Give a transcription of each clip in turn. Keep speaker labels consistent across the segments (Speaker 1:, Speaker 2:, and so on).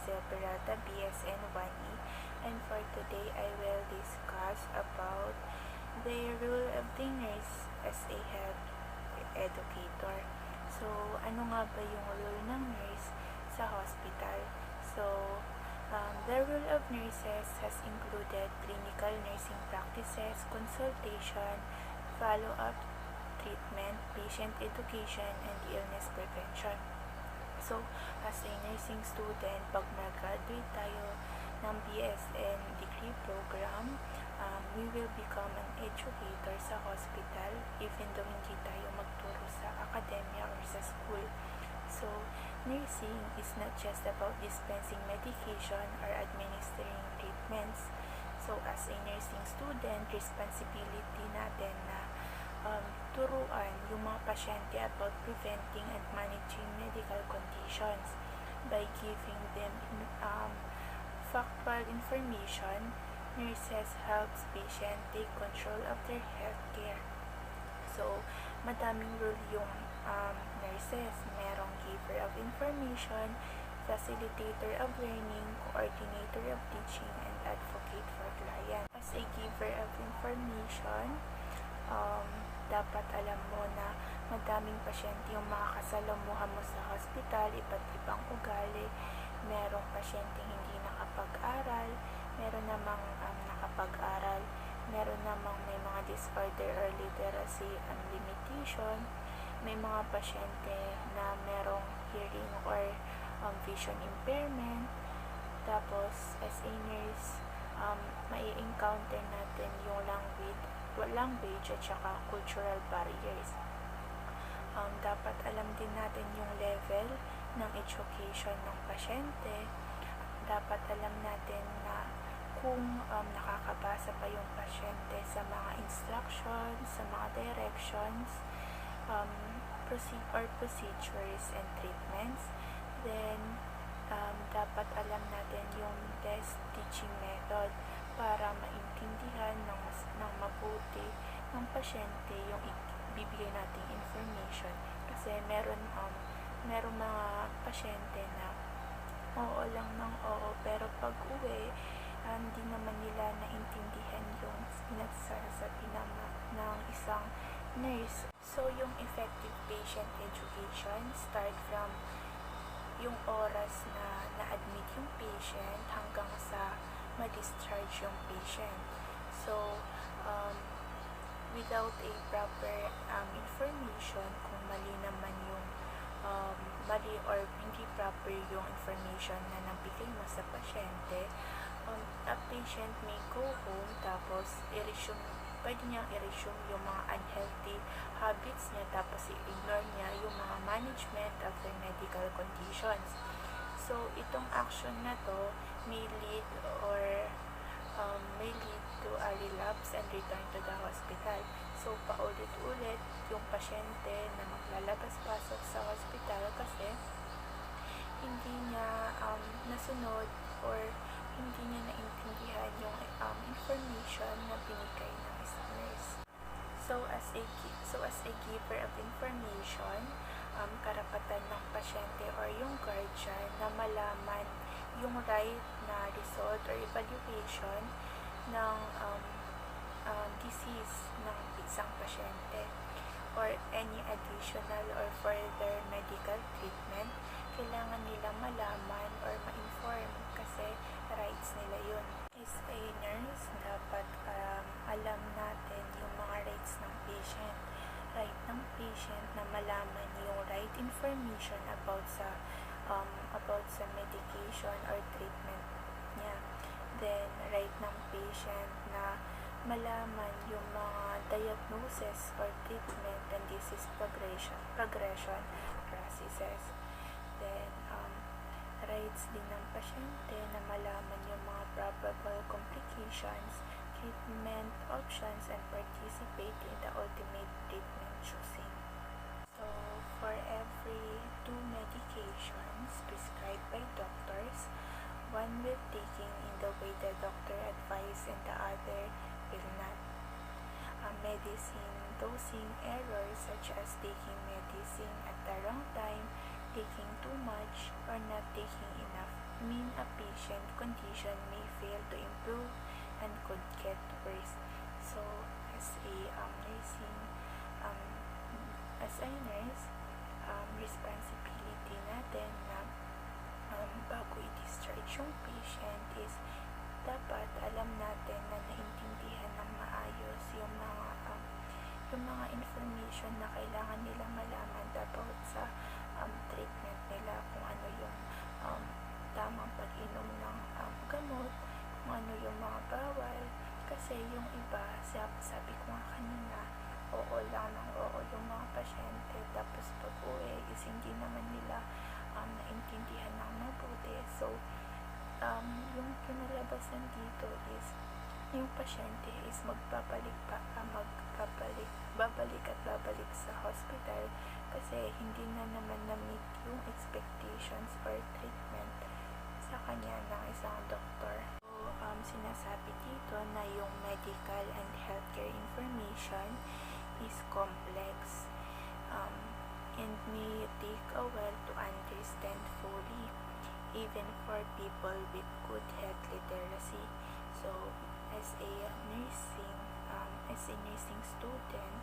Speaker 1: Razel Peralta, BSN 1E, and for today I will discuss about the role of the nurse as a health educator. So, ano nga ba yung role ng nurse sa hospital? So, the role of nurses has included clinical nursing practices, consultation, follow-up treatment, patient education, and illness prevention. So, as a nursing student, pag mag-graduate tayo ng BSN degree program, we will become an educator sa hospital even though hindi tayo magturo sa academia or sa school. So, nursing is not just about dispensing medication or administering treatments. So, as a nursing student, responsibility natin na turuan yung mga pasyente about preventing and managing medical conditions by giving them factual information. Nurses helps patients take control of their healthcare. So, madaming role yung nurses. Merong giver of information, facilitator of learning, coordinator of teaching, and advocate for client. As a giver of information, dapat alam mo na madaming pasyente yung makakasalamuha mo sa hospital, iba't ibang ugali. Merong pasyente hindi nakapag-aral, meron namang nakapag-aral, meron namang may mga disorder or literacy and limitation, may mga pasyente na merong hearing or vision impairment. Tapos, as a nurse, mai-encounter natin yung language at saka cultural barriers. Dapat alam din natin yung level ng education ng pasyente. Dapat alam natin na kung nakakabasa pa yung pasyente sa mga instructions, sa mga directions, procedures and treatments. Then, dapat alam natin yung best teaching method para maintindihan ng mabuti ng pasyente yung ibibigay nating information. Kasi meron mga pasyente na oo lang ng oo, pero pag uwi, hindi naman nila naintindihan yung pinagsasabi ng isang nurse. So, yung effective patient education start from yung oras na na-admit yung patient hanggang sa ma-discharge yung patient. So, without a proper information, kung mali naman yung mali or hindi proper yung information na nabigay mo sa pasyente, a patient may go home tapos pwede niyang i-resume yung mga unhealthy habits niya, tapos i-ignore niya yung mga management of their medical conditions. So, itong action na to may lead to a relapse and return to the hospital. So, paulit-ulit yung pasyente na maglalabas-pasok sa hospital kasi hindi niya nasunod or hindi niya naintindihan yung information na binigay ng isang nurse. So, as a giver of information, karapatan ng pasyente or yung guardian na malaman yung right na result or evaluation ng disease ng isang pasyente or any additional or further medical treatment. Kailangan nila malaman or ma-inform kasi rights nila yun. As a nurse, dapat alam natin yung mga rights ng patient. Right ng patient na malaman yung right information about sa medication or treatment niya. Then, right ng patient na malaman yung mga diagnosis or treatment and disease progression processes. Then, rights din ng pasyente na malaman yung mga probable complications, treatment options, and participate in the ultimate treatment choosing. So, for every 2 medications prescribed by doctors, one will taken in the way the doctor advised and the other will not. Medicine dosing errors such as taking medicine at the wrong time, taking too much or not taking enough mean a patient condition may fail to improve and could get worse. So, as a nursing, um, as a nurse, responsibility natin na bago i-discharge yung patient is dapat alam natin na naintindihan ng maayos yung mga information na kailangan nilang malaman about sa treatment nila, kung ano yung tamang pag-inom ng gamot, kung ano yung mga bawal. Kasi yung iba, sabi ko nga kanina, oo lang ng oo yung mga pasyente, tapos pag uwi is hindi naman nila naintindihan ng mabuti. So, yung kinalabasan dito is yung pasyente is babalik at babalik sa hospital kasi hindi na naman na-meet yung expectations or treatment sa kanya ng isang doktor. So, sinasabi dito na yung medical and healthcare information is complex and may take a while to understand fully, even for people with good health literacy. So, as a nursing student,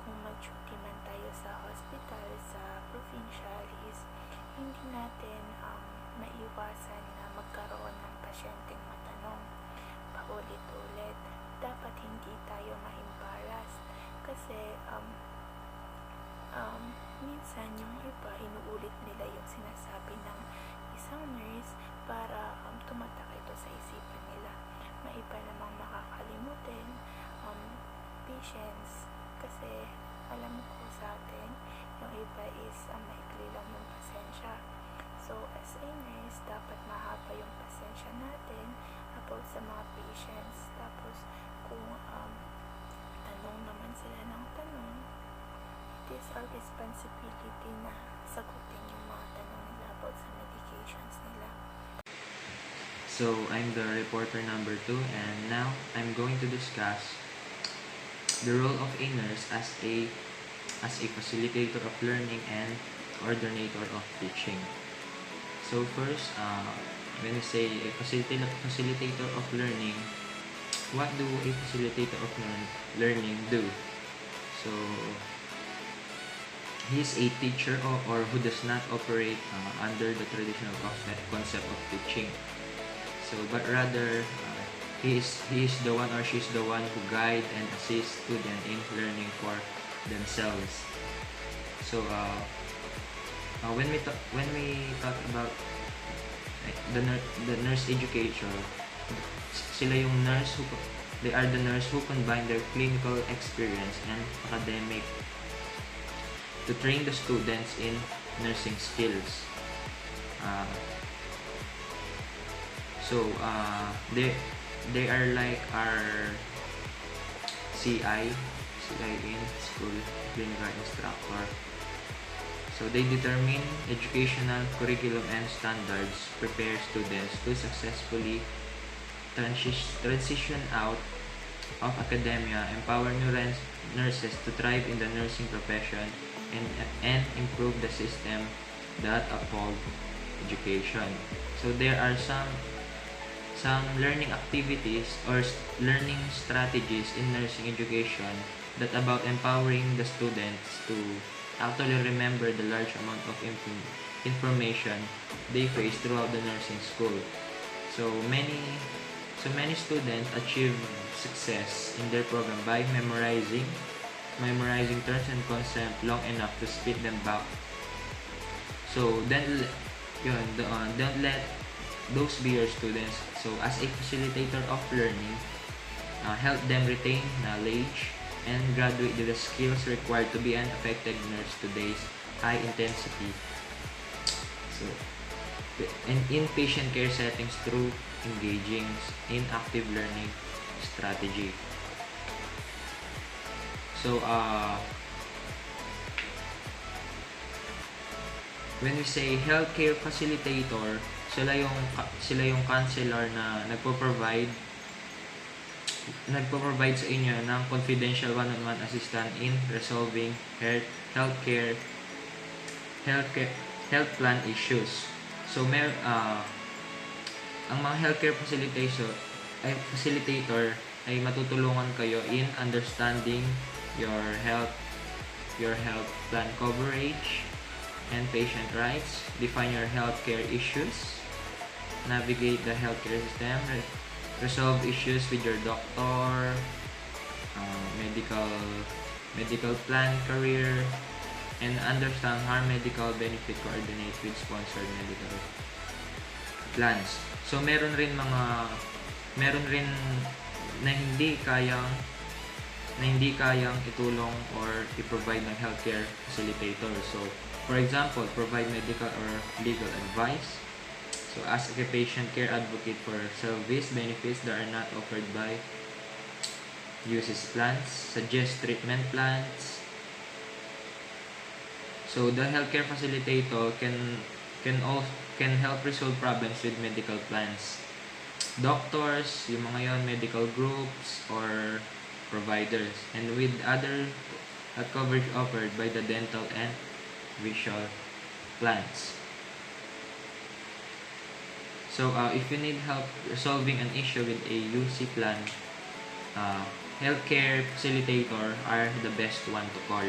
Speaker 1: kung mag-duty man tayo sa hospital, sa provincial, is hindi natin maiwasan na magkaroon ng pasyenteng matanong paulit-ulit. Dapat hindi tayo ma-embarrass kasi minsan yung iba inuulit nila yung sinasabi ng isang nurse para tumatak ito sa isipan nila. Maiba namang makakalimutin patients kasi alam ko sa atin yung iba is maikli lang yung pasensya. So as a nurse, dapat mahaba yung pasensya natin about sa mga patients. Tapos kung tanong naman sila ng tanong, it is our responsibility na sagutin yung mga tanong nila about sa medications nila.
Speaker 2: So, I'm the reporter number 2 and now I'm going to discuss the role of a nurse as a facilitator of learning and coordinator of teaching. So first, when we say a facilitator of learning, what do a facilitator of learning do? So, he is a teacher or who does not operate under the traditional concept of teaching. So, but rather, he is the one or she is the one who guide and assist students in learning for themselves. So, when we talk about the nurse educator, they are the nurse who combine their clinical experience and academic to train the students in nursing skills. They are like our CI in school, clinical instructor. So they determine educational curriculum and standards, prepare students to successfully transition out of academia, empower new nurses to thrive in the nursing profession, and improve the system that uphold education. So there are some learning activities or learning strategies in nursing education that about empowering the students to actually remember the large amount of information they face throughout the nursing school. So many students achieve success in their program by memorizing terms and concepts long enough to spit them back. So don't let those be your students. So as a facilitator of learning, help them retain knowledge and graduate with the skills required to be an effective nurse today's high intensity. So, in patient care settings through engaging in active learning strategy. So, when we say healthcare facilitator, sila yung counselor na nagpo-provide sa inyo ng confidential one-on-one assistance in resolving healthcare health plan issues. So ang mga healthcare facilitator ay matutulungan kayo in understanding your health plan coverage and patient rights, define your healthcare issues, navigate the healthcare system, resolve issues with your doctor, medical plan career, and understand how medical benefit coordinate with sponsored medical plans. So meron rin na hindi kayang itulong or i-provide ng healthcare facilitator. So for example, provide medical or legal advice. So ask a patient care advocate for service benefits that are not offered by uses plans, suggest treatment plans. So the healthcare facilitator can help resolve problems with medical plans. Doctors, yung mga yon, medical groups or providers, and with other coverage offered by the dental and visual plans. So if you need help resolving an issue with a UC plan, healthcare facilitator are the best one to call.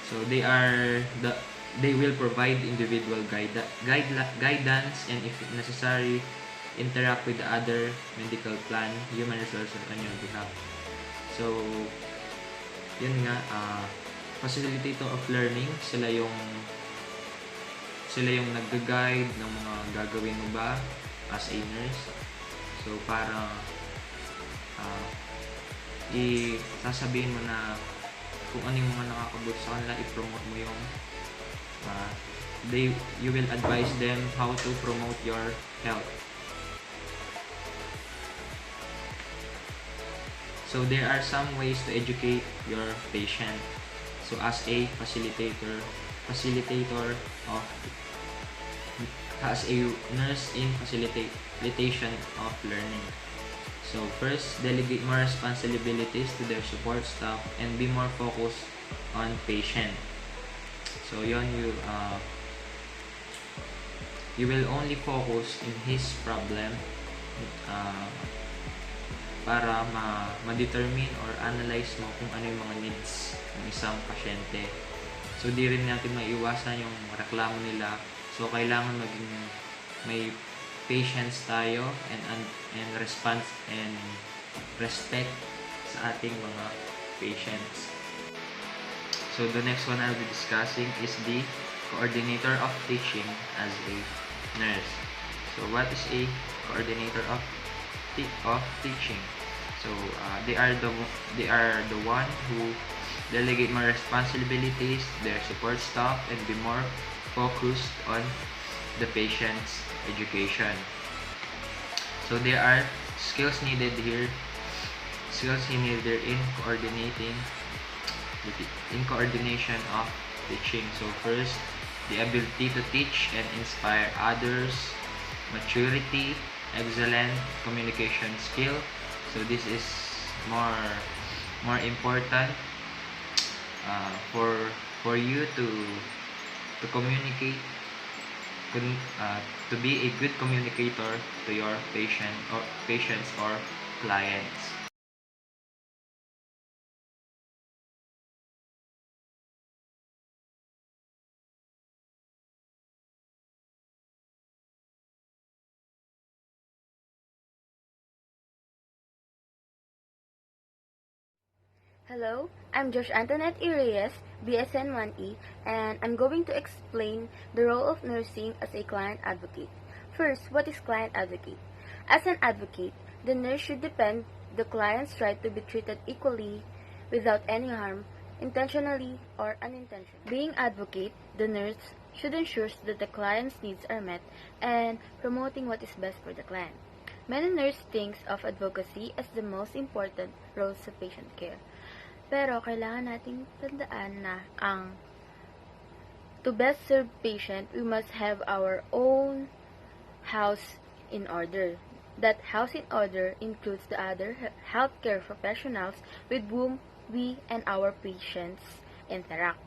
Speaker 2: So they will provide individual guidance, and if necessary, interact with the other medical plan human resources on your behalf. So yun nga, facilitator of learning, sila yung nag-guide ng mga gagawin mo ba as a nurse. So para sasabihin mo na kung ano yung mga nakakabuti sa kanila, i-promote mo yung you will advise them how to promote your health. So there are some ways to educate your patient. So as a facilitator as a nurse in facilitation of learning. So first, delegate more responsibilities to their support staff and be more focused on patient. So yon, you will only focus in his problem para ma-determine or analyze mo kung ano yung mga needs ng isang pasyente. So di rin natin maiiwasan yung reklamo nila. So kailangan maging may patience tayo and response and respect sa ating mga patients. So the next one I'll be discussing is the coordinator of teaching as a nurse. So what is a coordinator of teaching? So they are the one who delegate more responsibilities to their support staff and be more focused on the patient's education. So there are skills needed here in coordination of teaching. So first, the ability to teach and inspire others, maturity, excellent communication skill. So this is more important for you to communicate, to be a good communicator to your patients or clients.
Speaker 3: Hello, I'm Antonette Reyes, BSN 1E, and I'm going to explain the role of nursing as a client advocate. First, what is client advocate? As an advocate, the nurse should defend the client's right to be treated equally without any harm, intentionally or unintentionally. Being advocate, the nurse should ensure that the client's needs are met and promoting what is best for the client. Many nurses think of advocacy as the most important role sa patient care. Pero kailangan nating tandaan na to best serve patient, we must have our own house in order. That house in order includes the other healthcare professionals with whom we and our patients interact.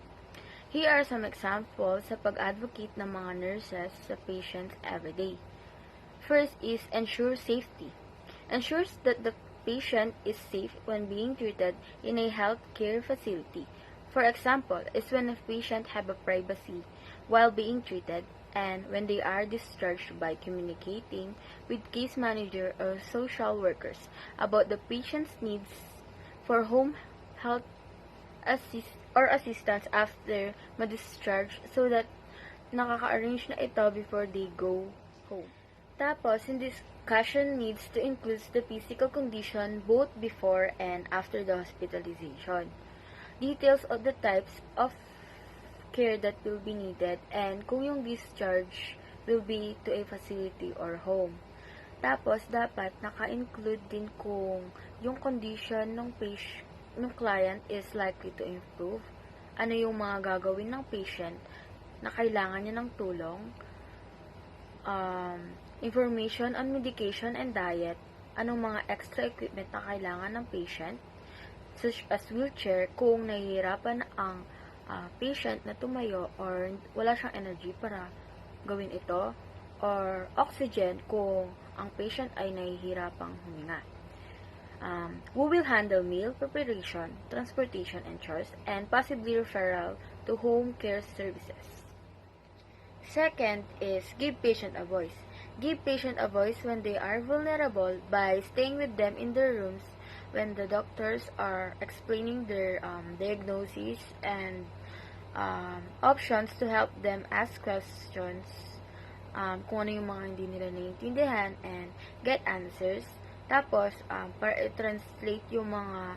Speaker 3: Here are some examples sa pag-advocate ng mga nurses sa patients everyday. First is ensure safety. Ensures that the patient is safe when being treated in a healthcare facility. For example, is when a patient have a privacy while being treated and when they are discharged by communicating with case manager or social workers about the patient's needs for home health assistance after ma-discharge so that nakaka-arrange na ito before they go home. Tapos, in discussion needs to include the physical condition both before and after the hospitalization. Details of the types of care that will be needed and kung yung discharge will be to a facility or home. Tapos, dapat naka-include din kung yung condition ng client is likely to improve, ano yung mga gagawin ng patient na kailangan niya ng tulong, information on medication and diet, anong mga extra equipment na kailangan ng patient, such as wheelchair kung nahihirapan ang patient na tumayo or wala siyang energy para gawin ito, or oxygen kung ang patient ay nahihirapang huminga. Who will handle meal preparation, transportation and chores, and possibly referral to home care services. Second is give patient a voice. Give patient a voice when they are vulnerable by staying with them in their rooms when the doctors are explaining their diagnoses and options to help them ask questions kung ano yung mga hindi nila naiintindihan and get answers. Tapos, para i-translate yung mga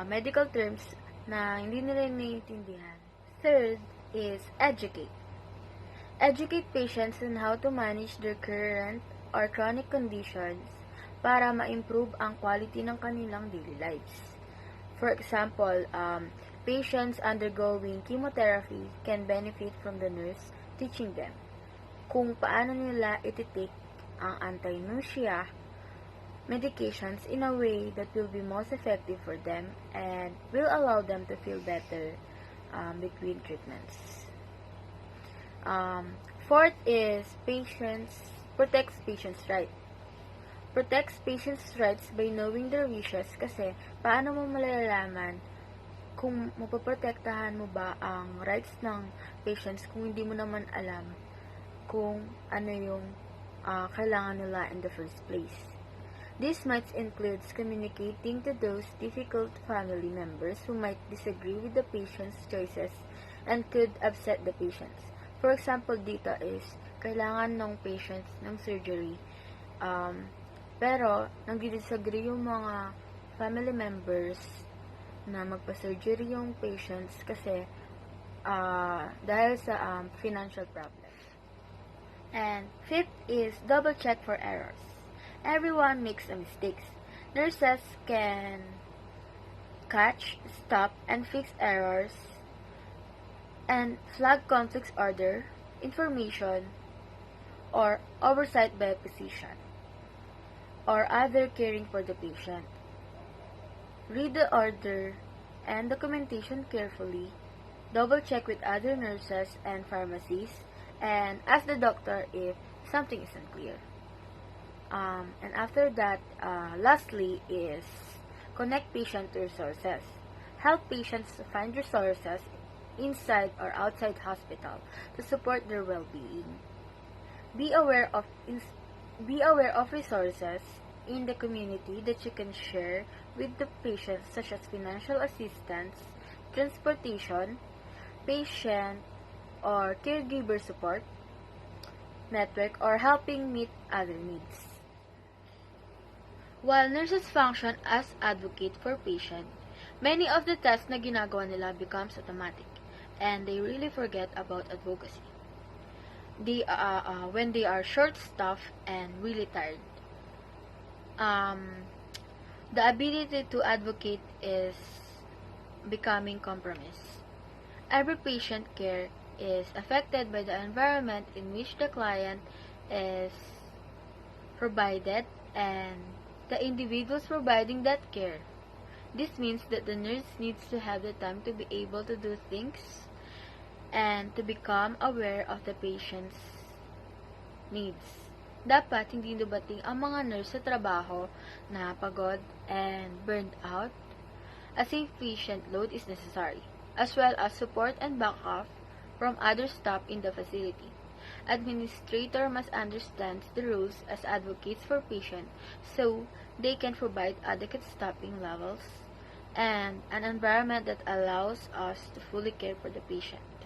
Speaker 3: medical terms na hindi nila naiintindihan. Third is educate. Educate patients on how to manage their current or chronic conditions para ma-improve ang quality ng kanilang daily lives. For example, patients undergoing chemotherapy can benefit from the nurse teaching them kung paano nila iti-take ang anti-nausea medications in a way that will be most effective for them and will allow them to feel better between treatments. Fourth is protects patients' rights. Protects patients' rights by knowing their wishes kasi paano mo malalaman kung mapoprotektahan mo ba ang rights ng patients kung hindi mo naman alam kung ano yung kailangan nila in the first place. This might include communicating to those difficult family members who might disagree with the patient's choices and could upset the patients. For example, dito is kailangan ng patients ng surgery pero nagdi-disagree yung mga family members na magpa-surgery yung patients kasi dahil sa financial problem. And fifth is double check for errors. Everyone makes a mistakes. Nurses can catch, stop, and fix errors and flag conflicts order, information, or oversight by a physician or other caring for the patient. Read the order and documentation carefully, double check with other nurses and pharmacies, and ask the doctor if something is unclear. And after that, lastly is connect patient to resources. Help patients find resources inside or outside hospital to support their well-being. Be aware of resources in the community that you can share with the patients, such as financial assistance, transportation, patient or caregiver support network, or helping meet other needs. While nurses function as advocate for patient, many of the tasks na ginagawa nila becomes automatic, and they really forget about advocacy. When they are short-staffed and really tired. The ability to advocate is becoming compromised. Every patient care is affected by the environment in which the client is provided and the individuals providing that care. This means that the nurse needs to have the time to be able to do things and to become aware of the patient's needs. Dapat hindi dumating ang mga nurse sa trabaho na pagod and burned out. A safe patient load is necessary, as well as support and backup from other staff in the facility. Administrator must understand the rules as advocates for patient so they can provide adequate staffing levels and an environment that allows us to fully care for the patient.